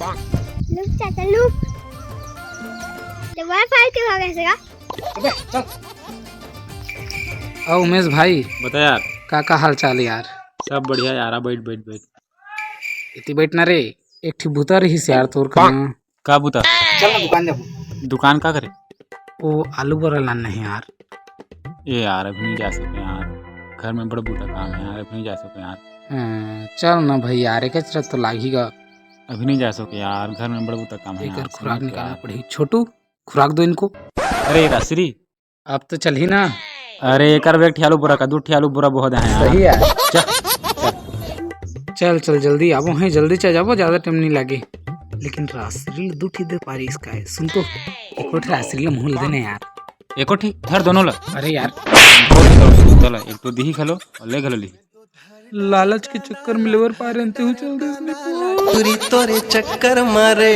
Look चाचा look, तो wifi क्यों हो गया सगा? उमेश भाई बता यार। का हाल चाल यार? सब बढ़िया यार। बैठ बैठ बैठ। इतनी बैठना रे, एक ठे भूता रही यार तोर का। का बुता? चल ना दुकान जाबो। दुकान का करे? वो आलू बोरा लाना है यार। ये यार अभी नहीं जा सकते यार, घर में बड़ा बूटा काम है यार, अभी नहीं जा सकते यार। चल ना भाई यार, एक चरत तो लागेगा। अभी नहीं जा सकते यार, घर में बड़ा बूटा काम है एक यार। खुराक समझ निकालना यार। पड़ेगी। छोटू खुराक दो इनको। अरे राश्री, अब तो चल ही ना। अरे एक बैग ठियालू बुरा का 2 ठियालू बुरा बहुत है यार। सही है। चल चल जल्दी आवो है, जल्दी चल जाबो, ज्यादा टाइम नहीं लगे। लेकिन रात्रि दो ठी दे पारी इसका है। सुन तो एक रात्रि मुँह देने यार। एको ठीक धर दोनों ला। अरे यार चल एक तो दी खलो और ले खलो ली। लालच के चक्कर में लेवर पा रहे थे, चल दे पूरी तोरे चक्कर मारे।